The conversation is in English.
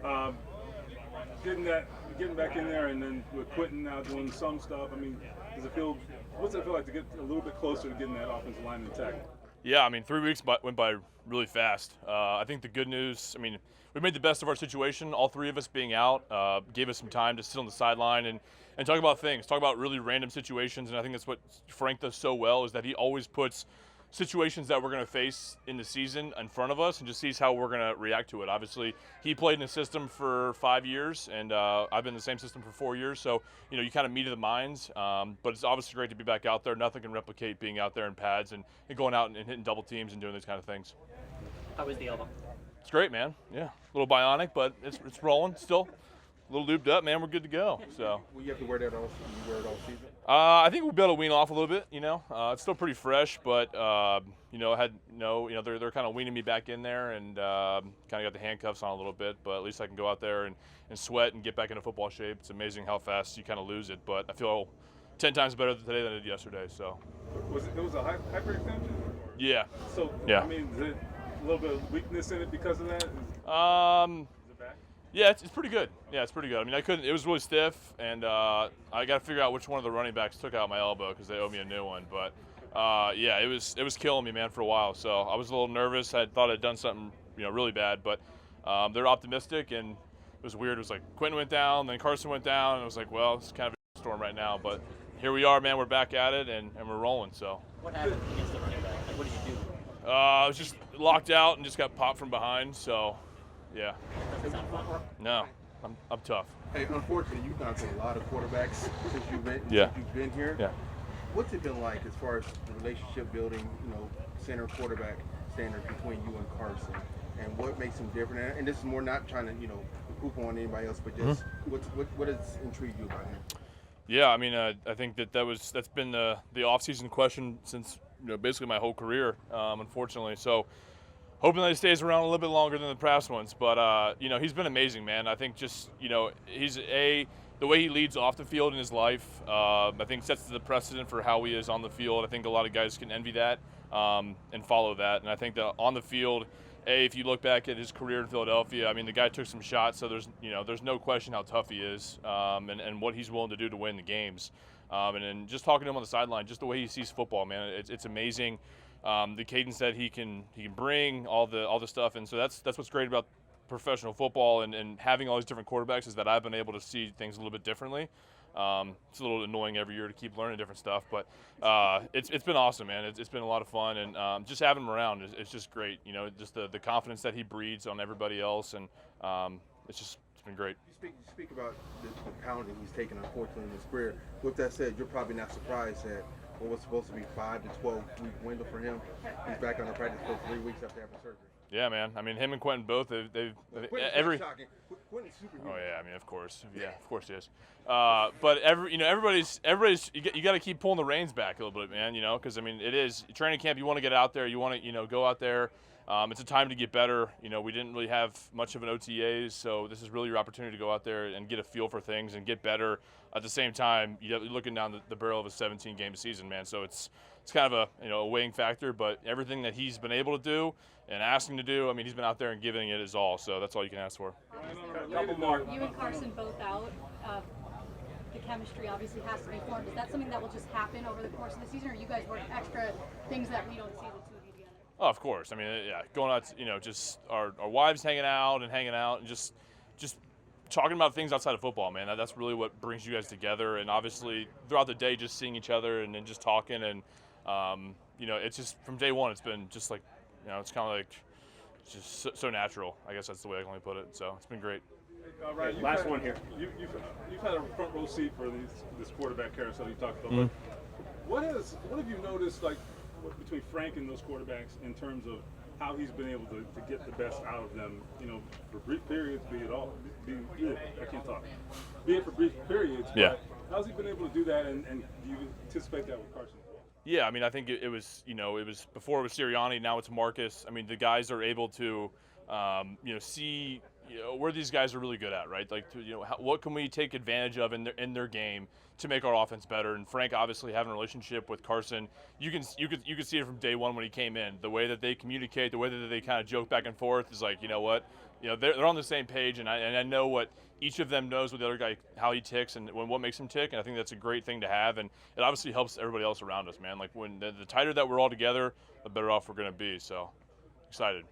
Um, getting back in there, and then with Quentin now doing some stuff. I mean, does it feel? What's it feel like to get a little bit closer to getting that offensive line intact? Yeah, I mean, 3 weeks went by really fast. I think the good news, I mean, we made the best of our situation, all three of us being out, gave us some time to sit on the sideline and talk about things, talk about really random situations. And I think that's what Frank does so well is that he always puts situations that we're going to face in the season in front of us and just sees how we're going to react to it. Obviously, he played in the system for 5 years, and I've been in the same system for 4 years. So, you kind of meet of the minds. But it's obviously great to be back out there. Nothing can replicate being out there in pads and going out and hitting double teams and doing these kind of things. How was the elbow? It's great, man. Yeah, a little bionic, but it's rolling still. A little lubed up, man. We're good to go. So. Will you have to wear that all? You wear it all season? I think we'll be able to wean off a little bit. It's still pretty fresh, but they're kind of weaning me back in there, and kind of got the handcuffs on a little bit. But at least I can go out there and sweat and get back into football shape. It's amazing how fast you kind of lose it, but I feel 10 times better today than I did yesterday. So. It was a hyperextension? Yeah. So yeah. I mean, is it a little bit of weakness in it because of that? Is it back? Yeah, it's pretty good. Yeah, it's pretty good. I mean, it was really stiff, and I got to figure out which one of the running backs took out my elbow because they owe me a new one. But yeah, it was killing me, man, for a while. So I was a little nervous. I thought I'd done something, really bad. But they're optimistic, and it was weird. It was like Quentin went down, then Carson went down, and it was like, well, it's kind of a storm right now. But here we are, man. We're back at it, and we're rolling. So. What happened against the running back? Like, what did you do? I was just locked out and just got popped from behind. So. Yeah. Doesn't sound fun. No, I'm tough. Hey, unfortunately, you've gone through a lot of quarterbacks since you've been here. Yeah. What's it been like as far as the relationship building, center quarterback standard between you and Carson, and what makes him different? And this is more not trying to, poop on anybody else, but just what has intrigued you about him? Yeah, I mean, I think that's been the offseason question since basically my whole career, unfortunately. So. Hoping that he stays around a little bit longer than the past ones, but he's been amazing, man. I think just he's the way he leads off the field in his life. I think sets the precedent for how he is on the field. I think a lot of guys can envy that and follow that. And I think that on the field, if you look back at his career in Philadelphia, I mean the guy took some shots, so there's no question how tough he is and what he's willing to do to win the games. And then just talking to him on the sideline, just the way he sees football, man, it's amazing. The cadence that he can bring, all the stuff, and so that's what's great about professional football and having all these different quarterbacks is that I've been able to see things a little bit differently. It's a little annoying every year to keep learning different stuff, but it's been awesome, man. It's been a lot of fun, and just having him around is just great. Just the confidence that he breeds on everybody else, and it's been great. You speak about the pounding he's taken, unfortunately, in his career. With that said, you're probably not surprised that what was supposed to be 5 to 12 week window for him, he's back on the practice for 3 weeks after having surgery. Yeah, man. I mean, him and Quentin both. They've shocking. Quentin's superhuman. Oh yeah, I mean, of course. Yeah, of course he is. But everybody's you got to keep pulling the reins back a little bit, man. Because I mean, it is training camp. You want to get out there. You want to go out there. It's a time to get better. We didn't really have much of an OTAs, so this is really your opportunity to go out there and get a feel for things and get better. At the same time, you're looking down the barrel of a 17-game season, man. So it's kind of a weighing factor. But everything that he's been able to do and asking to do, I mean, he's been out there and giving it his all. So that's all you can ask for. Couple more. You and Carson both out. The chemistry obviously has to be formed. Is that something that will just happen over the course of the season, or you guys work extra things that we don't see the two of you together? Oh, of course. I mean, yeah, going out, just our wives hanging out and just talking about things outside of football, man. That's really what brings you guys together. And obviously, throughout the day, just seeing each other and then just talking. And, it's just from day one, it's been just like, it's kind of like it's just so natural. I guess that's the way I can only put it. So it's been great. Right, last one here. You've had a front row seat for this quarterback carousel you talked about. Mm-hmm. What have you noticed, like, between Frank and those quarterbacks in terms of how he's been able to get the best out of them, for brief periods, be it for brief periods, yeah. But how's he been able to do that, and do you anticipate that with Carson? Yeah, I mean, I think it was, it was before it was Sirianni, now it's Marcus. I mean, the guys are able to, see, where these guys are really good at, right? Like, what can we take advantage of in their game to make our offense better? And Frank, obviously, having a relationship with Carson, you could see it from day one when he came in. The way that they communicate, the way that they kind of joke back and forth is like, you know what? you know, they're on the same page, and I know what each of them knows what the other guy, how he ticks and what makes him tick, and I think that's a great thing to have, and it obviously helps everybody else around us, man. Like when the tighter that we're all together, the better off we're going to be. So excited.